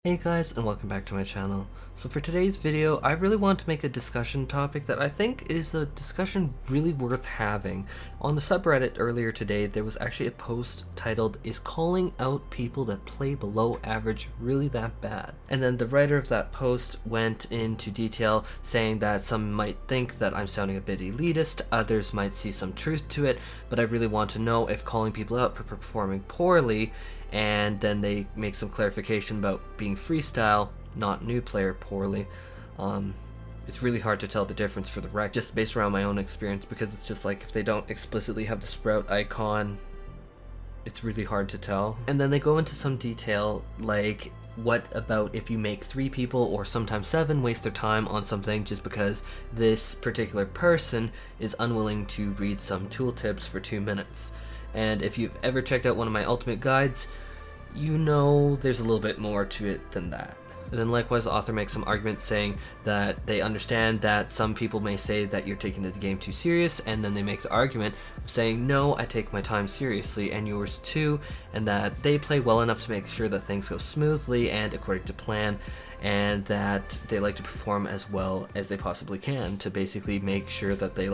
Hey guys, and welcome back to my channel. So for today's video, I really want to make a discussion topic that I think is a discussion really worth having. On the subreddit earlier today, there was actually a post titled, "Is calling out people that play below average really that bad?" And then the writer of that post went into detail saying that some might think that I'm sounding a bit elitist, others might see some truth to it, but I really want to know if calling people out for performing poorly, and then they make some clarification about being freestyle, not new player poorly. It's really hard to tell the difference for the rec, just based around my own experience, because it's just like if they don't explicitly have the sprout icon, it's really hard to tell. And then they go into some detail, like what about if you make 3 people or sometimes 7 waste their time on something just because this particular person is unwilling to read some tooltips for 2 minutes. And if you've ever checked out one of my ultimate guides, you know there's a little bit more to it than that. And then likewise, the author makes some arguments saying that they understand that some people may say that you're taking the game too serious, and then they make the argument of saying, no, I take my time seriously, and yours too, and that they play well enough to make sure that things go smoothly and according to plan, and that they like to perform as well as they possibly can to basically make sure that they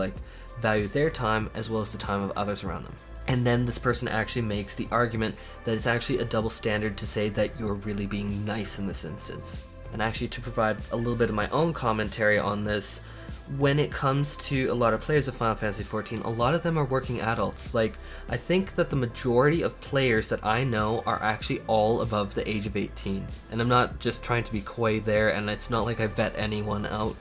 value their time as well as the time of others around them. And then this person actually makes the argument that it's actually a double standard to say that you're really being nice in this instance. And actually, to provide a little bit of my own commentary on this, when it comes to a lot of players of Final Fantasy XIV, a lot of them are working adults. I think that the majority of players that I know are actually all above the age of 18. And I'm not just trying to be coy there, and it's not like I vet anyone out.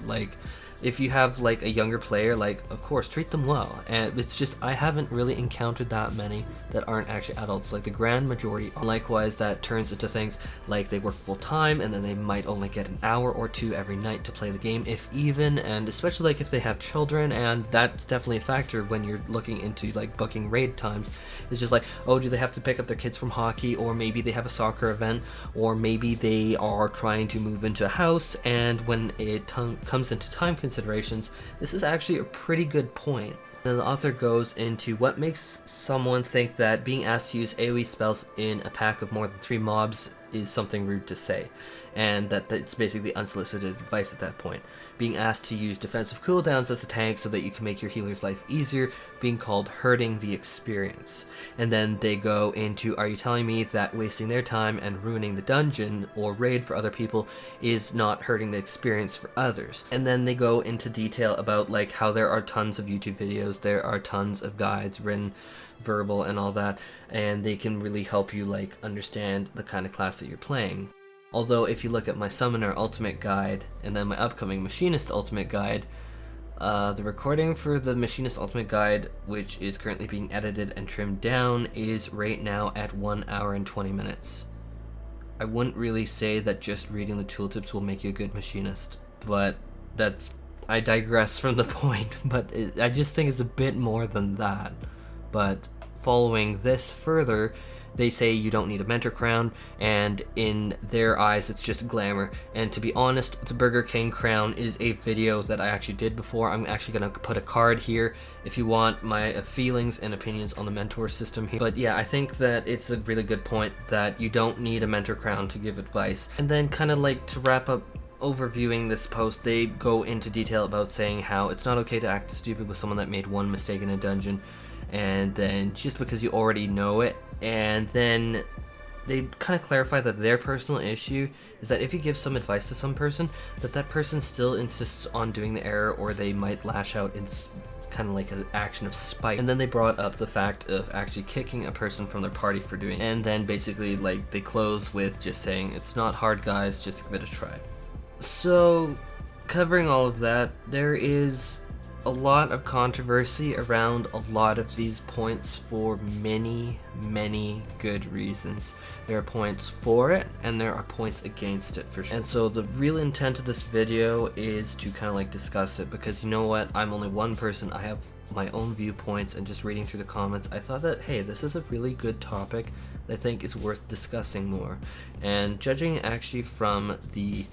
If you have a younger player, of course treat them well, and it's just I haven't really encountered that many that aren't actually adults. The grand majority. Likewise, that turns into things like they work full time and then they might only get an hour or 2 every night to play the game, if even, and especially if they have children, and that's definitely a factor when you're looking into booking raid times. It's just oh, do they have to pick up their kids from hockey, or maybe they have a soccer event, or maybe they are trying to move into a house, and when it comes into time considerations, this is actually a pretty good point. Then the author goes into what makes someone think that being asked to use AoE spells in a pack of more than 3 mobs is something rude to say, and that it's basically unsolicited advice at that point. Being asked to use defensive cooldowns as a tank so that you can make your healer's life easier, being called hurting the experience. And then they go into, are you telling me that wasting their time and ruining the dungeon or raid for other people is not hurting the experience for others? And then they go into detail about how there are tons of YouTube videos, there are tons of guides written, verbal and all that, and they can really help you understand the kind of class that you're playing. Although if you look at my Summoner Ultimate Guide and then my upcoming Machinist Ultimate Guide, the recording for the Machinist Ultimate Guide, which is currently being edited and trimmed down, is right now at 1 hour and 20 minutes. I wouldn't really say that just reading the tooltips will make you a good machinist, but I digress from the point, but I just think it's a bit more than that. But following this further, they say you don't need a mentor crown, and in their eyes it's just glamour. And to be honest, the Burger King crown is a video that I actually did before. I'm actually going to put a card here if you want my feelings and opinions on the mentor system here. But yeah, I think that it's a really good point that you don't need a mentor crown to give advice. And then kind of to wrap up overviewing this post, they go into detail about saying how it's not okay to act stupid with someone that made one mistake in a dungeon, and then just because you already know it. And then they kind of clarify that their personal issue is that if you give some advice to some person, that person still insists on doing the error, or they might lash out in kind of an action of spite. And then they brought up the fact of actually kicking a person from their party for doing it. And then basically they close with just saying, it's not hard guys, just give it a try. So covering all of that, there is a lot of controversy around a lot of these points for many good reasons. There are points for it and there are points against it for sure. And so the real intent of this video is to kind of discuss it, because you know what, I'm only one person, I have my own viewpoints, and just reading through the comments I thought that, hey, this is a really good topic that I think is worth discussing more. And judging actually from the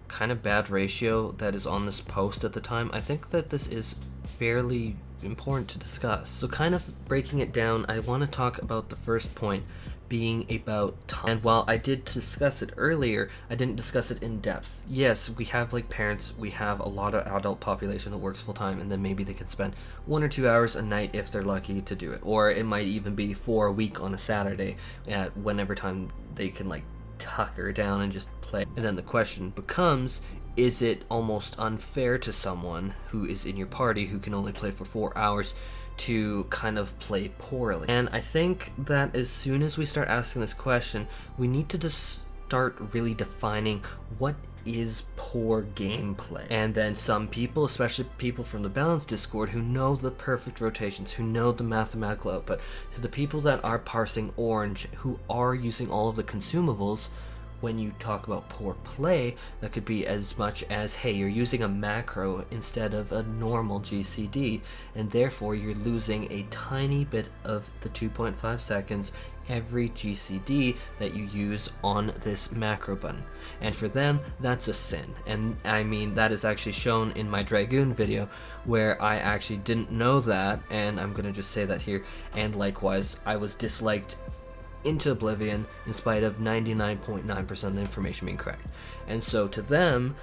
kind of bad ratio that is on this post at the time, I think that this is fairly important to discuss. So kind of breaking it down, I want to talk about the first point being about time. And while I did discuss it earlier, I didn't discuss it in depth. Yes, we have like parents, we have a lot of adult population that works full time, and then maybe they could spend 1 or 2 hours a night if they're lucky to do it. Or it might even be for a week on a Saturday at whenever time they can like tucker down and just play. And then the question becomes, is it almost unfair to someone who is in your party who can only play for 4 hours to kind of play poorly? And I think that as soon as we start asking this question, we need to just start really defining what is poor gameplay. And then some people, especially people from the Balance Discord who know the perfect rotations, who know the mathematical output, to the people that are parsing orange, who are using all of the consumables, when you talk about poor play, that could be as much as, hey, you're using a macro instead of a normal GCD, and therefore you're losing a tiny bit of the 2.5 seconds every GCD that you use on this macro button. And for them, that's a sin. And I mean, that is actually shown in my Dragoon video, where I actually didn't know that, and I'm gonna just say that here. And likewise, I was disliked into oblivion in spite of 99.9% of the information being correct. And so to them,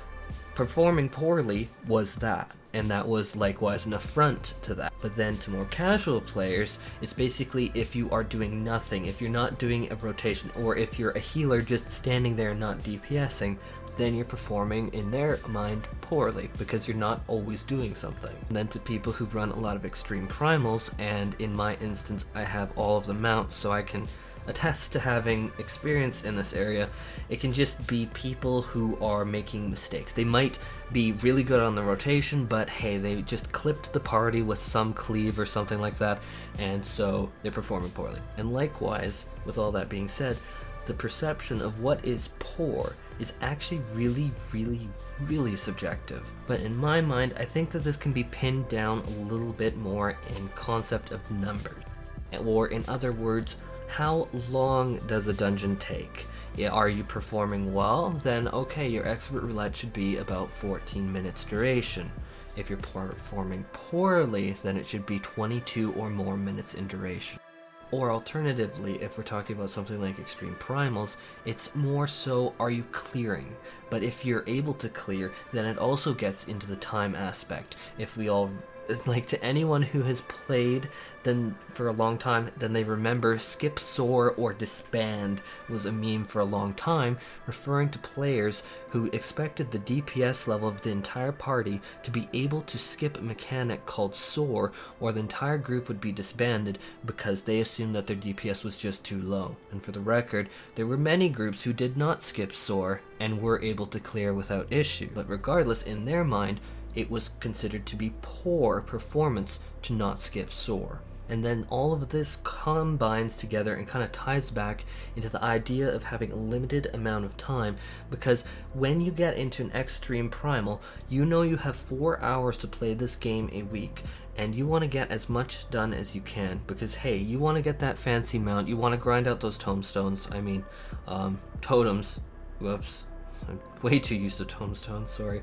performing poorly was that, and that was likewise an affront to that. But then to more casual players, it's basically if you are doing nothing, if you're not doing a rotation, or if you're a healer just standing there not DPSing, then you're performing in their mind poorly because you're not always doing something. And then to people who run a lot of extreme primals, and in my instance I have all of the mounts, so I can attest to having experience in this area, it can just be people who are making mistakes. They might be really good on the rotation, but hey, they just clipped the party with some cleave or something like that, and so they're performing poorly. And likewise, with all that being said, the perception of what is poor is actually really subjective. But in my mind, I think that this can be pinned down a little bit more in concept of numbers. Or in other words, how long does a dungeon take? Are you performing well? Then okay, your expert roulette should be about 14 minutes duration. If you're performing poorly, then it should be 22 or more minutes in duration. Or alternatively, if we're talking about something like extreme primals, it's more so, are you clearing? But if you're able to clear, then it also gets into the time aspect. If we all, like, to anyone who has played then for a long time, then they remember skip soar or disband was a meme for a long time, referring to players who expected the DPS level of the entire party to be able to skip a mechanic called soar, or the entire group would be disbanded because they assumed that their DPS was just too low. And for the record, there were many groups who did not skip soar and were able to clear without issue. But regardless, in their mind, it was considered to be poor performance to not skip soar. And then all of this combines together and kind of ties back into the idea of having a limited amount of time, because when you get into an extreme primal, you know you have 4 hours to play this game a week, and you want to get as much done as you can, because hey, you want to get that fancy mount, you want to grind out those tombstones, totems, whoops. I'm way too used to tombstones, sorry.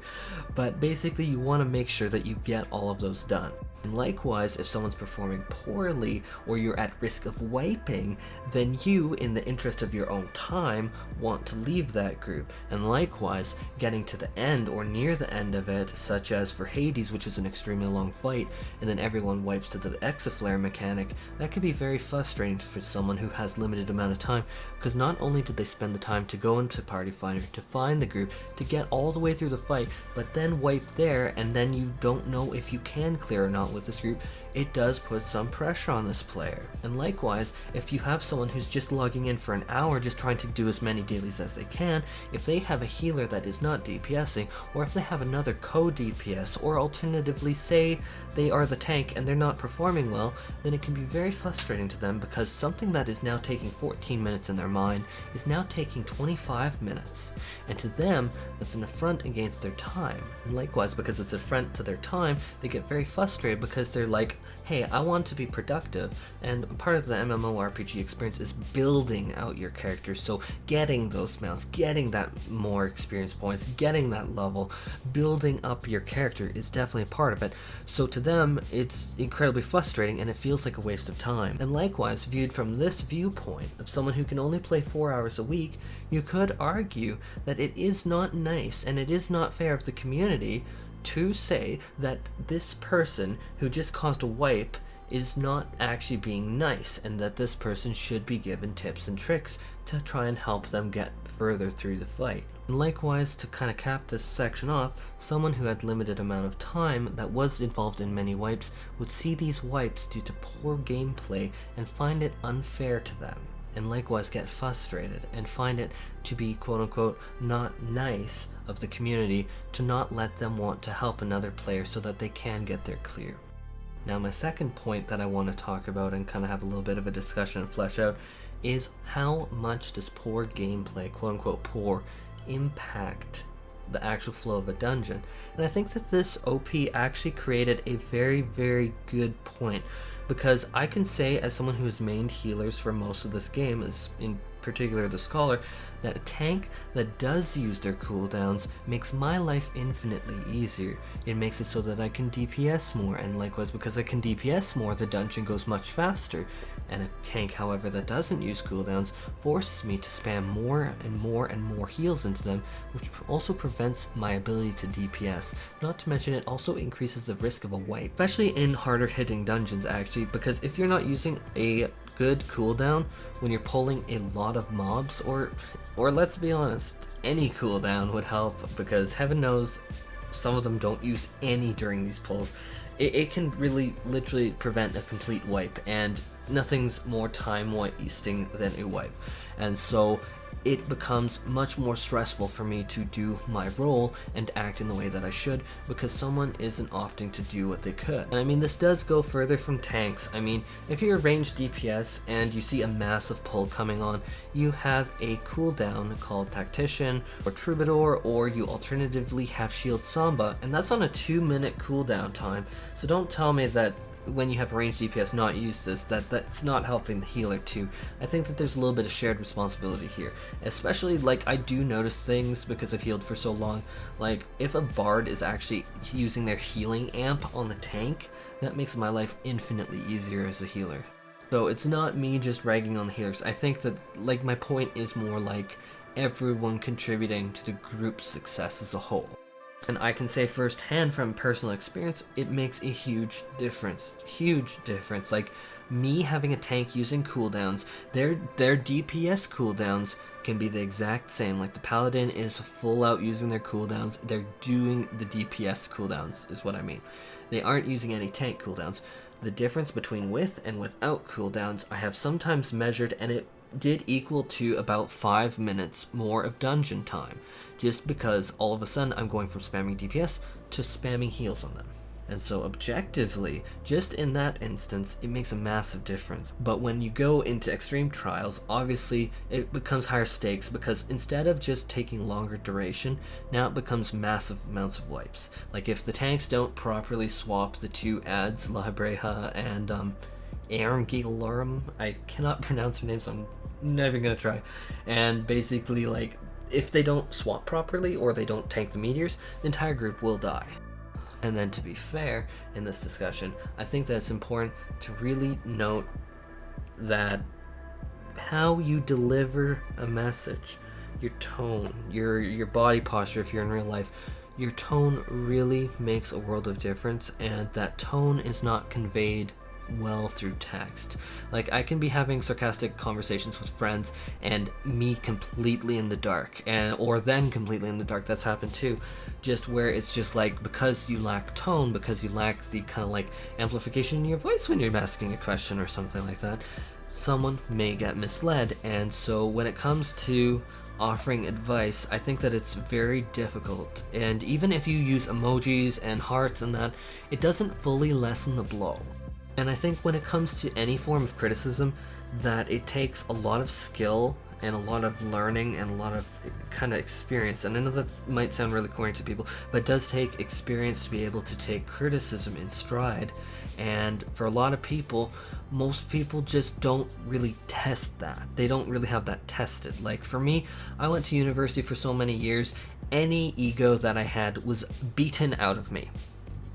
But basically you want to make sure that you get all of those done. And likewise, if someone's performing poorly or you're at risk of wiping, then you, in the interest of your own time, want to leave that group. And likewise, getting to the end or near the end of it, such as for Hades, which is an extremely long fight, and then everyone wipes to the exaflare mechanic, that can be very frustrating for someone who has limited amount of time, because not only did they spend the time to go into Party Finder, to find the group, to get all the way through the fight, but then wipe there, and then you don't know if you can clear or not with this group, it does put some pressure on this player. And likewise, if you have someone who's just logging in for an hour just trying to do as many dailies as they can, if they have a healer that is not DPSing, or if they have another co-DPS, or alternatively say they are the tank and they're not performing well, then it can be very frustrating to them, because something that is now taking 14 minutes in their mind is now taking 25 minutes. And to them, that's an affront against their time. And likewise, because it's an affront to their time, they get very frustrated because they're like, hey, I want to be productive, and part of the MMORPG experience is building out your character, so getting those mounts, getting that more experience points, getting that level, building up your character is definitely a part of it. So to them, it's incredibly frustrating and it feels like a waste of time. And likewise, viewed from this viewpoint of someone who can only play 4 hours a week, you could argue that it is not nice and it is not fair of the community to say that this person who just caused a wipe is not actually being nice, and that this person should be given tips and tricks to try and help them get further through the fight. And likewise, to kind of cap this section off, someone who had limited amount of time that was involved in many wipes would see these wipes due to poor gameplay and find it unfair to them, and likewise get frustrated and find it to be quote-unquote not nice of the community to not let them want to help another player so that they can get their clear. Now my second point that I want to talk about and kind of have a little bit of a discussion and flesh out is how much does poor gameplay, quote-unquote poor, impact the actual flow of a dungeon. And I think that this OP actually created a very, very good point, because I can say, as someone who has mained healers for most of this game, as in particular the Scholar, that a tank that does use their cooldowns makes my life infinitely easier. It makes it so that I can DPS more, and likewise because I can DPS more, the dungeon goes much faster. And a tank, however, that doesn't use cooldowns forces me to spam more and more and more heals into them, which also prevents my ability to DPS. Not to mention it also increases the risk of a wipe, especially in harder hitting dungeons actually, because if you're not using a good cooldown when you're pulling a lot of mobs, or let's be honest, any cooldown would help, because heaven knows some of them don't use any during these pulls. It can really literally prevent a complete wipe, and nothing's more time wasting than a wipe. And so it becomes much more stressful for me to do my role and act in the way that I should, because someone isn't opting to do what they could. And I mean, this does go further from tanks. I mean, if you're a ranged DPS and you see a massive pull coming on, you have a cooldown called Tactician or Troubadour, or you alternatively have Shield Samba, and that's on a 2-minute cooldown time. So don't tell me that when you have a ranged DPS not use this, that's not helping the healer too. I think that there's a little bit of shared responsibility here, especially like I do notice things because I've healed for so long, like if a bard is actually using their healing amp on the tank, that makes my life infinitely easier as a healer. So it's not me just ragging on the healers. I think that like my point is more like everyone contributing to the group's success as a whole. And I can say firsthand from personal experience, it makes a huge difference. Huge difference. Like me having a tank using cooldowns, their DPS cooldowns can be the exact same. Like the paladin is full out using their cooldowns. They're doing the DPS cooldowns is what I mean. They aren't using any tank cooldowns. The difference between with and without cooldowns I have sometimes measured, and it did equal to about 5 minutes more of dungeon time, just because all of a sudden I'm going from spamming DPS to spamming heals on them. And so objectively, just in that instance, it makes a massive difference. But when you go into extreme trials, obviously it becomes higher stakes, because instead of just taking longer duration, now it becomes massive amounts of wipes. Like if the tanks don't properly swap the two ads, La Hebreja and Erngilorm, I cannot pronounce her name, so I'm never gonna try. And basically, like, if they don't swap properly or they don't tank the meteors, the entire group will die. And then to be fair in this discussion, I think that it's important to really note that how you deliver a message, your tone, your body posture if you're in real life, your tone really makes a world of difference, and that tone is not conveyed well through text. Like I can be having sarcastic conversations with friends and me completely in the dark, or them completely in the dark. That's happened too, just where it's just like, because you lack tone, because you lack the kind of like amplification in your voice when you're asking a question or something like that, someone may get misled. And so when it comes to offering advice, I think that it's very difficult, and even if you use emojis and hearts and that, it doesn't fully lessen the blow. And I think when it comes to any form of criticism, that it takes a lot of skill and a lot of learning and a lot of kind of experience. And I know that might sound really corny to people, but it does take experience to be able to take criticism in stride. And for a lot of people, most people just don't really test that. They don't really have that tested. Like for me, I went to university for so many years, any ego that I had was beaten out of me.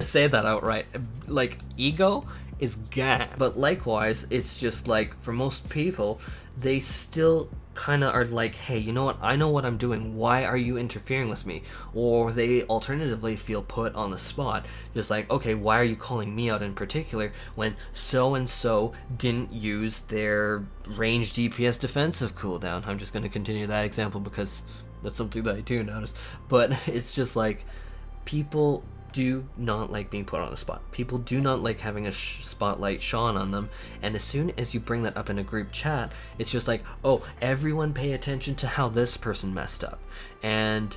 Say that outright. Like, ego is gone. But likewise, it's just like, for most people, they still kind of are like, hey, you know what, I know what I'm doing, why are you interfering with me? Or they alternatively feel put on the spot, just like, okay, why are you calling me out in particular when so and so didn't use their ranged DPS defensive cooldown? I'm just going to continue that example because that's something that I do notice. But it's just like, people do not like being put on the spot. People do not like having a spotlight shone on them, and as soon as you bring that up in a group chat, it's just like, oh, everyone pay attention to how this person messed up. And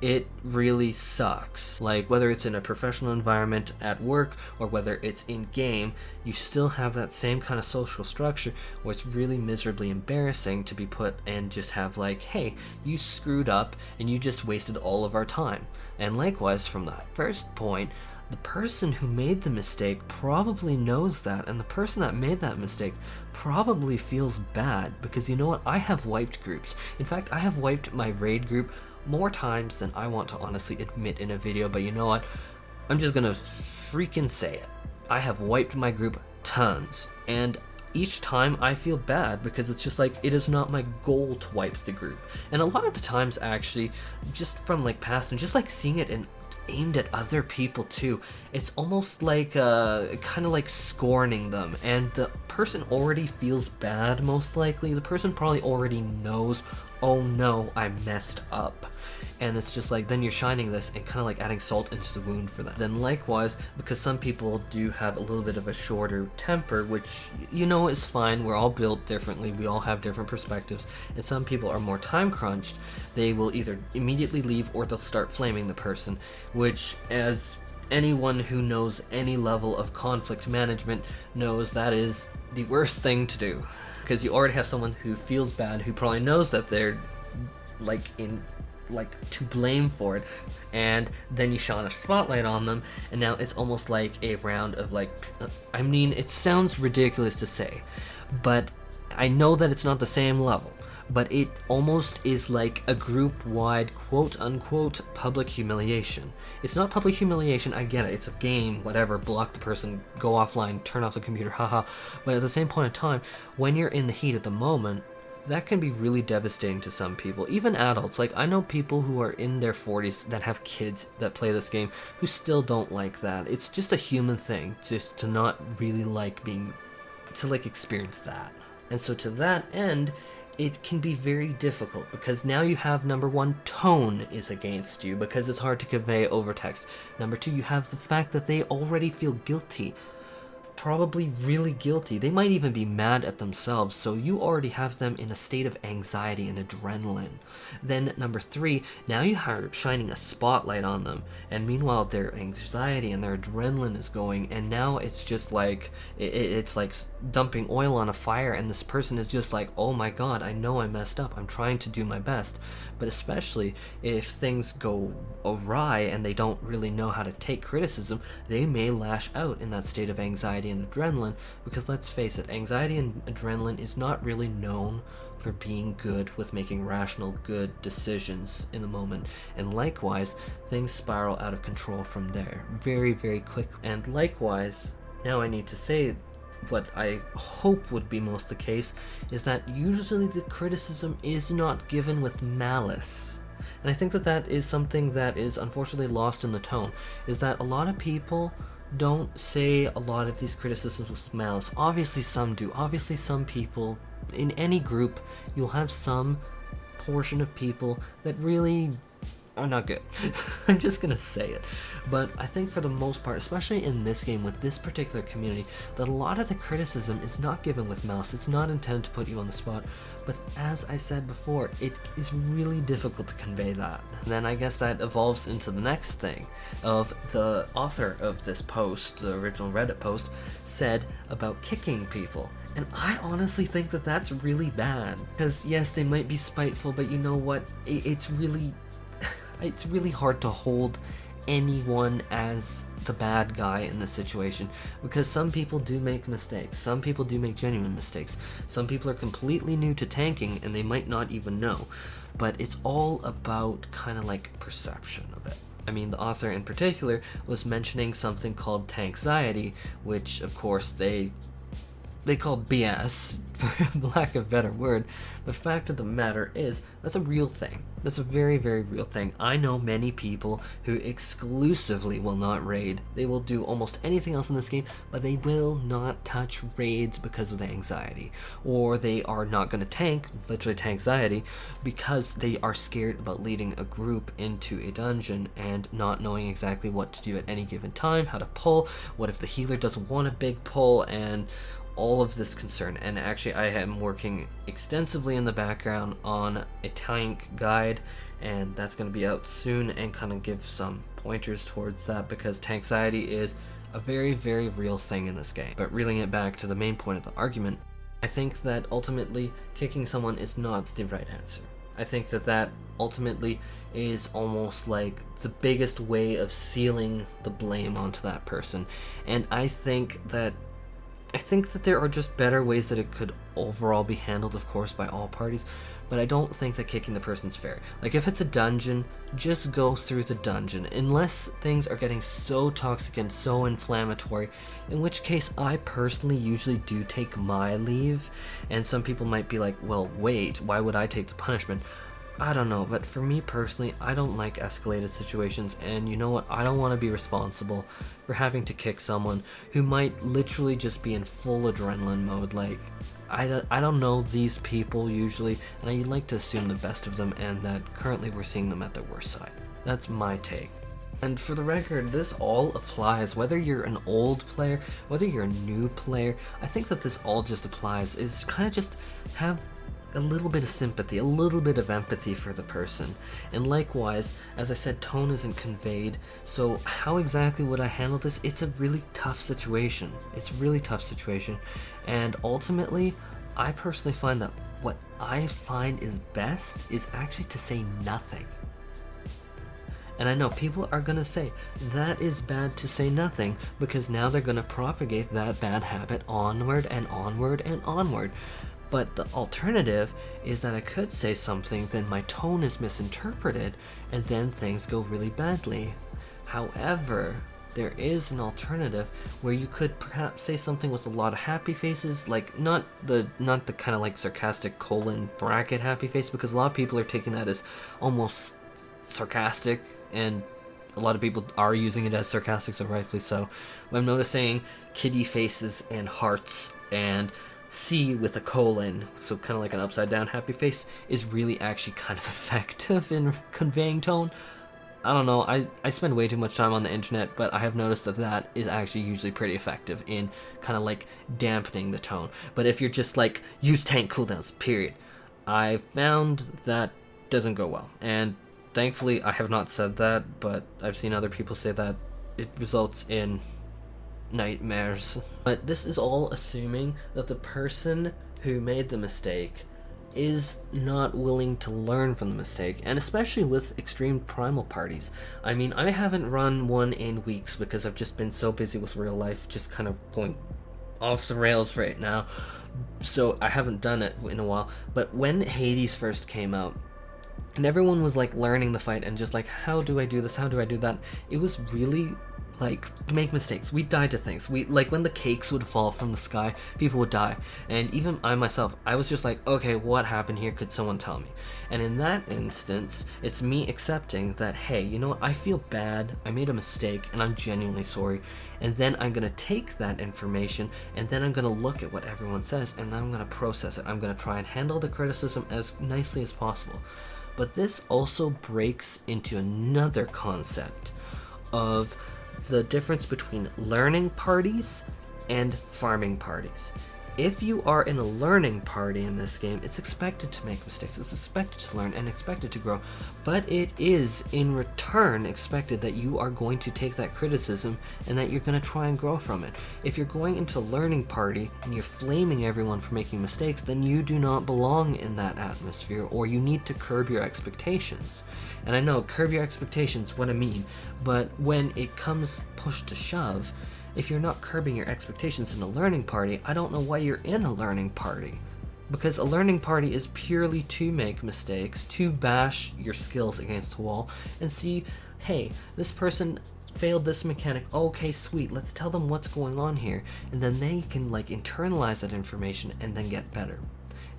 it really sucks. Like, whether it's in a professional environment at work or whether it's in game, you still have that same kind of social structure where it's really miserably embarrassing to be put and just have like, hey, you screwed up and you just wasted all of our time. And likewise, from the first point, the person who made the mistake probably knows that, and the person that made that mistake probably feels bad, because you know what, I have wiped groups. In fact, I have wiped my raid group more times than I want to honestly admit in a video, but you know what, I'm just gonna freaking say it. I have wiped my group tons, and each time I feel bad because it's just like, it is not my goal to wipe the group. And a lot of the times, actually, just from like past and just like seeing it in aimed at other people too, it's almost like kind of like scorning them, and the person already feels bad. Most likely the person probably already knows, oh no, I messed up. And it's just like, then you're shining this and kind of like adding salt into the wound for that. Then likewise, because some people do have a little bit of a shorter temper, which, you know, is fine. We're all built differently. We all have different perspectives. And some people are more time crunched. They will either immediately leave or they'll start flaming the person, which, as anyone who knows any level of conflict management knows, that is the worst thing to do. Because you already have someone who feels bad, who probably knows that they're to blame for it, and then you shine a spotlight on them, and now it's almost like a round of like, I mean, it sounds ridiculous to say, but I know that it's not the same level, but it almost is like a group-wide quote-unquote public humiliation. It's not public humiliation, I get it, it's a game, whatever, block the person, go offline, turn off the computer, haha, but at the same point in time, when you're in the heat at the moment, that can be really devastating to some people, even adults. Like, I know people who are in their 40s that have kids that play this game who still don't like that. It's just a human thing, just to not really like experience that. And so to that end, it can be very difficult, because now you have, number one, tone is against you because it's hard to convey over text. Number two, you have the fact that they already feel guilty. Probably really guilty. They might even be mad at themselves, so you already have them in a state of anxiety and adrenaline. Then number three, now you are shining a spotlight on them, and meanwhile their anxiety and their adrenaline is going, and now it's just like, it's like dumping oil on a fire, and this person is just like, oh my god, I know I messed up, I'm trying to do my best. But especially if things go awry and they don't really know how to take criticism, they may lash out in that state of anxiety and adrenaline, because let's face it, anxiety and adrenaline is not really known for being good with making rational, good decisions in the moment. And likewise, things spiral out of control from there very, very quickly. And likewise, now I need to say, what I hope would be most the case is that usually the criticism is not given with malice. And I think that that is something that is unfortunately lost in the tone, is that a lot of people don't say a lot of these criticisms with malice. Obviously some do. Obviously some people, in any group, you'll have some portion of people that really are not good. I'm just gonna say it. But I think for the most part, especially in this game with this particular community, that a lot of the criticism is not given with malice. It's not intended to put you on the spot. But as I said before, it is really difficult to convey that. And then I guess that evolves into the next thing of the author of this post, the original Reddit post, said about kicking people. And I honestly think that that's really bad. Because yes, they might be spiteful, but you know what? It's really hard to hold anyone as the bad guy in this situation, because some people do make mistakes. Some people do make genuine mistakes. Some people are completely new to tanking and they might not even know. But it's all about kind of like perception of it. I mean, the author in particular was mentioning something called tankxiety, which of course they called BS, for lack of a better word. The fact of the matter is, that's a real thing. That's a very, very real thing. I know many people who exclusively will not raid. They will do almost anything else in this game, but they will not touch raids because of the anxiety. Or they are not going to tank, literally tankxiety, because they are scared about leading a group into a dungeon and not knowing exactly what to do at any given time, how to pull, what if the healer doesn't want a big pull, and all of this concern. And actually I am working extensively in the background on a tank guide, and that's going to be out soon and kind of give some pointers towards that, because tankxiety is a very, very real thing in this game. But reeling it back to the main point of the argument, I think that ultimately kicking someone is not the right answer. I think that ultimately is almost like the biggest way of sealing the blame onto that person. And I think that there are just better ways that it could overall be handled, of course, by all parties, but I don't think that kicking the person's fair. Like, if it's a dungeon, just go through the dungeon, unless things are getting so toxic and so inflammatory, in which case I personally usually do take my leave. And some people might be like, well, wait, why would I take the punishment? I don't know, but for me personally, I don't like escalated situations, and you know what, I don't want to be responsible for having to kick someone who might literally just be in full adrenaline mode. Like, I don't know these people usually, and I like to assume the best of them, and that currently we're seeing them at their worst side. That's my take. And for the record, this all applies, whether you're an old player, whether you're a new player. I think that this all just applies, is kind of just have a little bit of sympathy, a little bit of empathy for the person. And likewise, as I said, tone isn't conveyed, so how exactly would I handle this? It's a really tough situation. It's a really tough situation, and ultimately, I personally find that what I find is best is actually to say nothing. And I know people are going to say, that is bad to say nothing, because now they're going to propagate that bad habit onward and onward and onward. But the alternative is that I could say something, then my tone is misinterpreted, and then things go really badly. However, there is an alternative where you could perhaps say something with a lot of happy faces, like not the kind of like sarcastic colon bracket happy face, because a lot of people are taking that as almost sarcastic, and a lot of people are using it as sarcastic, so rightfully so. But I'm noticing kitty faces and hearts and C with a colon, so kind of like an upside down happy face, is really actually kind of effective in conveying tone. I don't know, I spend way too much time on the internet, but I have noticed that is actually usually pretty effective in kind of like dampening the tone. But if you're just like, use tank cooldowns, period, I found that doesn't go well. And thankfully I have not said that, but I've seen other people say that it results in nightmares. But this is all assuming that the person who made the mistake is not willing to learn from the mistake, and especially with extreme primal parties. I mean, I haven't run one in weeks because I've just been so busy with real life, just kind of going off the rails right now, so I haven't done it in a while. But when Hades first came out, and everyone was like learning the fight and just like, how do I do this, how do I do that, it was really like, make mistakes. We died to things. We, like, when the cakes would fall from the sky, people would die. And even I myself, I was just like, okay, what happened here? Could someone tell me? And in that instance, it's me accepting that, hey, you know what, I feel bad, I made a mistake, and I'm genuinely sorry. And then I'm gonna take that information, and then I'm gonna look at what everyone says, and I'm gonna process it. I'm gonna try and handle the criticism as nicely as possible. But this also breaks into another concept of the difference between learning parties and farming parties. If you are in a learning party in this game, it's expected to make mistakes, it's expected to learn and expected to grow, but it is in return expected that you are going to take that criticism and that you're going to try and grow from it. If you're going into a learning party and you're flaming everyone for making mistakes, then you do not belong in that atmosphere, or you need to curb your expectations. And I know, curb your expectations, what I mean, but when it comes push to shove, if you're not curbing your expectations in a learning party, I don't know why you're in a learning party. Because a learning party is purely to make mistakes, to bash your skills against the wall, and see, hey, this person failed this mechanic, okay, sweet, let's tell them what's going on here. And then they can like internalize that information and then get better.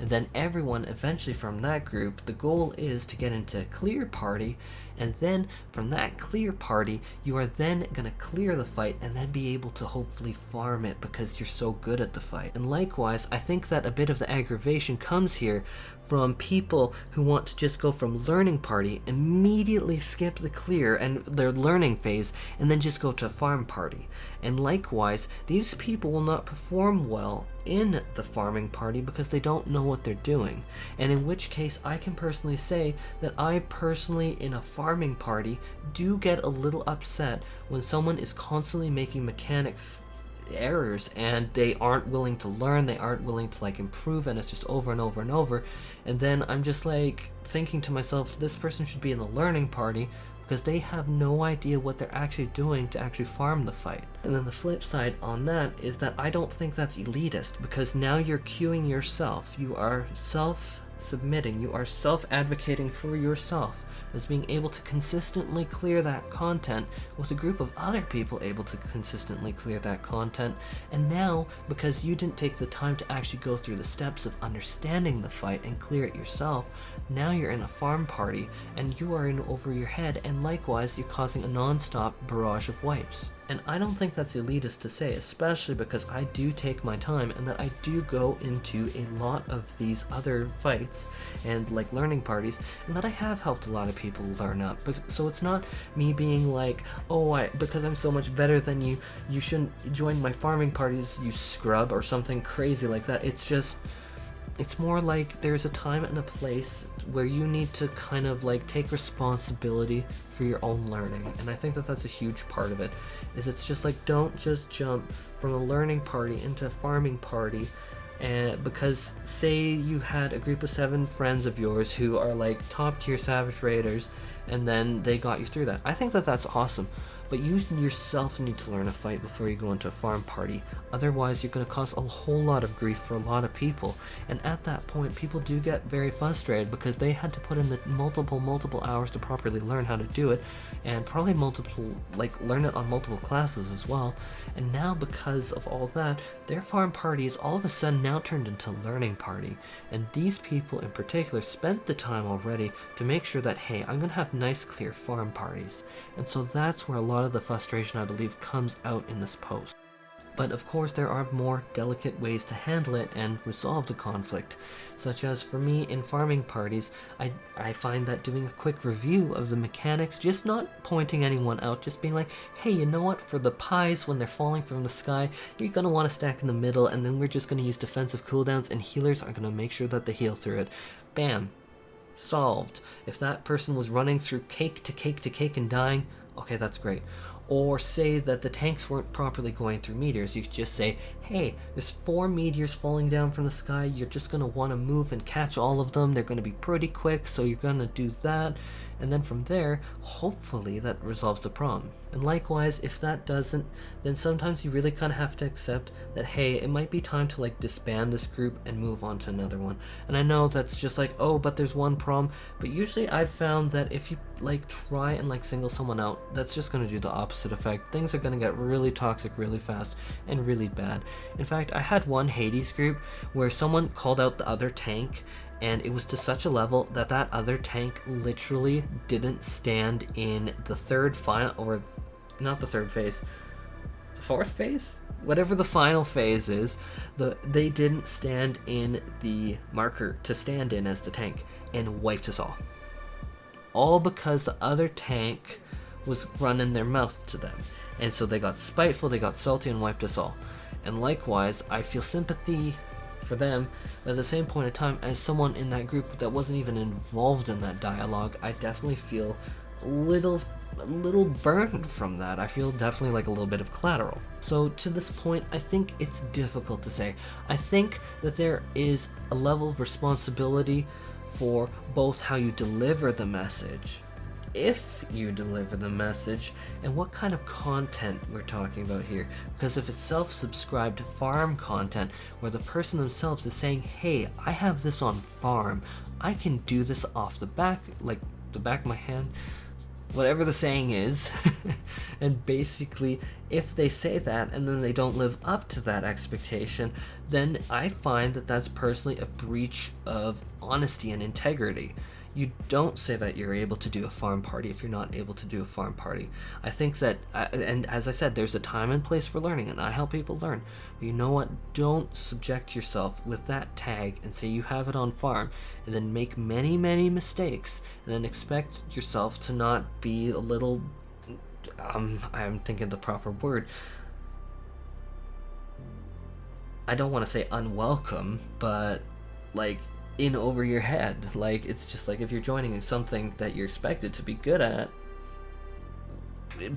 And then everyone eventually from that group, the goal is to get into a clear party, and then from that clear party, you are then going to clear the fight and then be able to hopefully farm it because you're so good at the fight. And likewise, I think that a bit of the aggravation comes here from people who want to just go from learning party, immediately skip the clear and their learning phase, and then just go to farm party. And likewise, these people will not perform well in the farming party because they don't know what they're doing. And in which case, I can personally say that I personally, in a farming party, do get a little upset when someone is constantly making mechanic errors and they aren't willing to learn, they aren't willing to like improve, and it's just over and over and over. And then I'm just like thinking to myself, this person should be in a learning party because they have no idea what they're actually doing to actually farm the fight. And then the flip side on that is that I don't think that's elitist, because now you're queuing yourself, you are self-submitting, you are self-advocating for yourself as being able to consistently clear that content with a group of other people able to consistently clear that content. And now, because you didn't take the time to actually go through the steps of understanding the fight and clear it yourself, now you're in a farm party and you are in over your head, and likewise you're causing a non-stop barrage of wipes. And I don't think that's elitist to say, especially because I do take my time and that I do go into a lot of these other fights and like learning parties, and that I have helped a lot of people learn up. So it's not me being like, oh, because I'm so much better than you, you shouldn't join my farming parties, you scrub, or something crazy like that. It's just, it's more like there's a time and a place where you need to kind of like take responsibility for your own learning. And I think that that's a huge part of it, is it's just like, don't just jump from a learning party into a farming party. And because say you had a group of 7 friends of yours who are like top tier savage raiders, and then they got you through that, I think that that's awesome. But you yourself need to learn a fight before you go into a farm party. Otherwise, you're going to cause a whole lot of grief for a lot of people. And at that point, people do get very frustrated because they had to put in the multiple hours to properly learn how to do it, and probably learn it on multiple classes as well. And now, because of all that, their farm party is all of a sudden now turned into a learning party. And these people in particular spent the time already to make sure that, hey, I'm going to have nice, clear farm parties. And so that's where a lot of the frustration, I believe, comes out in this post. But of course, there are more delicate ways to handle it and resolve the conflict, such as for me in farming parties, I find that doing a quick review of the mechanics, just not pointing anyone out, just being like, hey, you know what, for the pies when they're falling from the sky, you're going to want to stack in the middle, and then we're just going to use defensive cooldowns, and healers are going to make sure that they heal through it. Bam. Solved. If that person was running through cake to cake to cake and dying, okay, that's great. Or say that the tanks weren't properly going through meteors, you could just say, hey, there's 4 meteors falling down from the sky, you're just going to want to move and catch all of them, they're going to be pretty quick, so you're going to do that. And then from there, hopefully that resolves the problem. And likewise, if that doesn't, then sometimes you really kind of have to accept that, hey, it might be time to like disband this group and move on to another one. And I know that's just like, oh, but there's one problem. But usually I've found that if you like try and like single someone out, that's just going to do the opposite effect. Things are going to get really toxic really fast and really bad. In fact, I had one Hades group where someone called out the other tank, and it was to such a level that that other tank literally didn't stand in the third final, or not the third phase, the 4th phase? Whatever the final phase is, they didn't stand in the marker to stand in as the tank, and wiped us all. all because the other tank was running their mouth to them. And so they got spiteful, they got salty, and wiped us all. And likewise, I feel sympathy for them, but at the same point in time, as someone in that group that wasn't even involved in that dialogue, I definitely feel a little burned from that. I feel definitely like a little bit of collateral. So to this point, I think it's difficult to say. I think that there is a level of responsibility for both how you deliver the message, if you deliver the message, and what kind of content we're talking about here. Because if it's self-subscribed farm content where the person themselves is saying, hey, I have this on farm, I can do this off the back, like the back of my hand, whatever the saying is, and basically if they say that and then they don't live up to that expectation, then I find that that's personally a breach of honesty and integrity. You don't say that you're able to do a farm party if you're not able to do a farm party. I think that, and as I said, there's a time and place for learning, and I help people learn. But you know what? Don't subject yourself with that tag and say you have it on farm, and then make many, many mistakes, and then expect yourself to not be a little, I'm thinking the proper word. I don't want to say unwelcome, but like, in over your head. Like, it's just like if you're joining something that you're expected to be good at,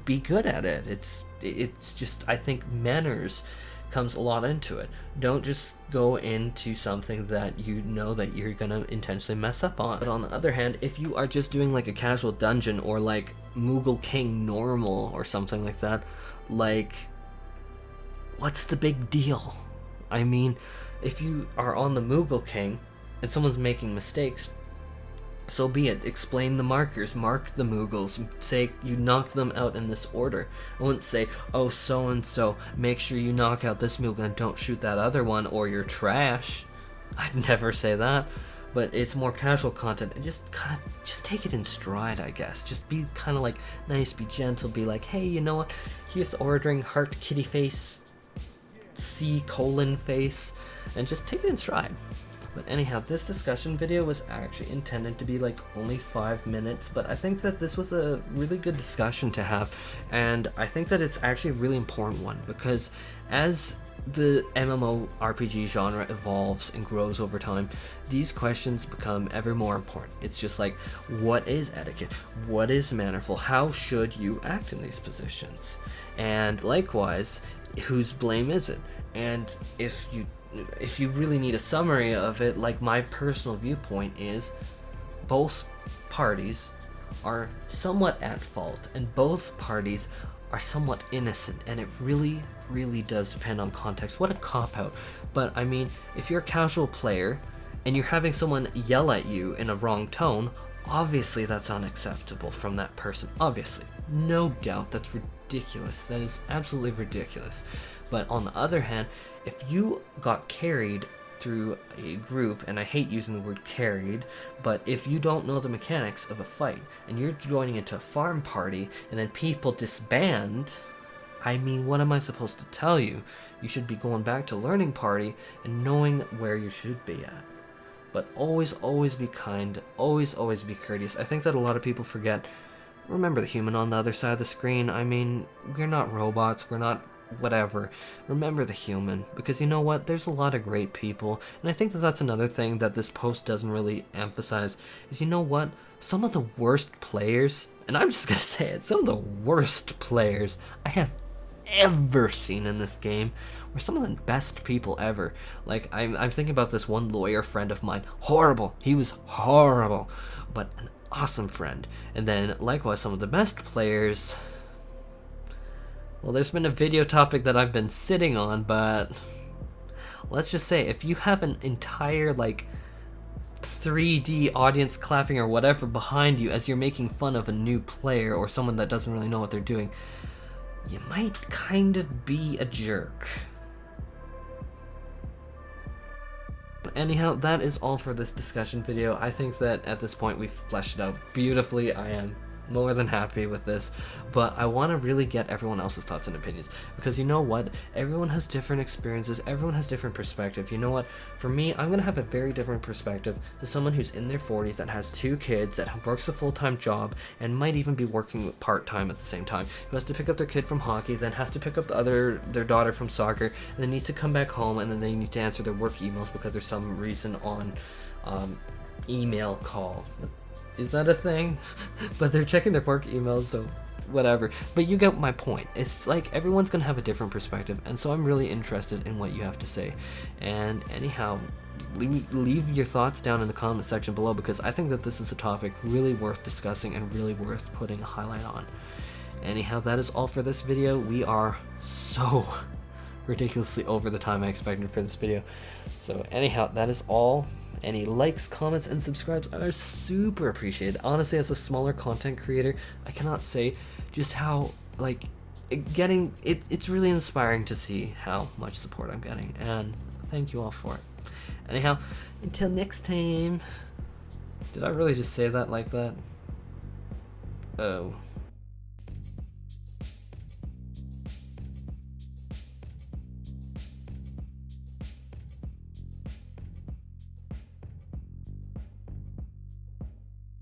be good at it. It's just, I think manners comes a lot into it. Don't just go into something that you know that you're gonna intentionally mess up on. But on the other hand, if you are just doing like a casual dungeon or like Moogle King normal or something like that, like, what's the big deal? I mean, if you are on the Moogle King and someone's making mistakes, so be it. Explain the markers, mark the Moogles, say you knock them out in this order. I wouldn't say, oh, so and so, make sure you knock out this Moogle and don't shoot that other one or you're trash. I'd never say that, but it's more casual content, and just take it in stride, I guess. Just be kind of like nice, be gentle, be like, hey, you know what, here's the ordering, heart, kitty face, C : face, and just take it in stride. But anyhow, this discussion video was actually intended to be like only 5 minutes, but I think that this was a really good discussion to have, and I think that it's actually a really important one, because as the MMORPG genre evolves and grows over time, these questions become ever more important. It's just like, what is etiquette? What is mannerful? How should you act in these positions? And likewise, whose blame is it? And if you really need a summary of it, like my personal viewpoint is, both parties are somewhat at fault and both parties are somewhat innocent, and it really does depend on context. What a cop-out. But I mean, if you're a casual player and you're having someone yell at you in a wrong tone, obviously that's unacceptable from that person. Obviously, no doubt, that's ridiculous. That is absolutely ridiculous. But on the other hand, if you got carried through a group, and I hate using the word carried, but if you don't know the mechanics of a fight and you're joining into a farm party and then people disband, I mean, what am I supposed to tell you? You should be going back to learning party and knowing where you should be at. But always be kind, always be courteous. I think that a lot of people forget, remember the human on the other side of the screen. I mean, we're not robots, we're not whatever. Remember the human, because you know what, there's a lot of great people, and I think that that's another thing that this post doesn't really emphasize, is, you know what, some of the worst players, and I'm just gonna say it, some of the worst players I have ever seen in this game were some of the best people ever. Like, I'm thinking about this one lawyer friend of mine. Horrible, he was horrible, but an awesome friend. And then likewise, some of the best players, well, there's been a video topic that I've been sitting on, but let's just say, if you have an entire, like, 3D audience clapping or whatever behind you as you're making fun of a new player or someone that doesn't really know what they're doing, you might kind of be a jerk. Anyhow, that is all for this discussion video. I think that at this point we've fleshed it out beautifully. I am more than happy with this, but I want to really get everyone else's thoughts and opinions, because you know what, everyone has different experiences, everyone has different perspective. You know what, for me, I'm gonna have a very different perspective than someone who's in their 40s that has 2 kids, that works a full-time job, and might even be working part-time at the same time, who has to pick up their kid from hockey, then has to pick up their daughter from soccer, and then needs to come back home, and then they need to answer their work emails because there's some reason on email call. Is that a thing? But they're checking their work emails, so whatever. But you get my point. It's like everyone's gonna have a different perspective, and so I'm really interested in what you have to say. And anyhow, leave your thoughts down in the comment section below, because I think that this is a topic really worth discussing and really worth putting a highlight on. Anyhow, that is all for this video. We are so ridiculously over the time I expected for this video. So anyhow, that is all. Any likes, comments, and subscribes are super appreciated. Honestly, as a smaller content creator, I cannot say just how, like, it's really inspiring to see how much support I'm getting, and thank you all for it. Anyhow, until next time. Did I really just say that like that? Oh.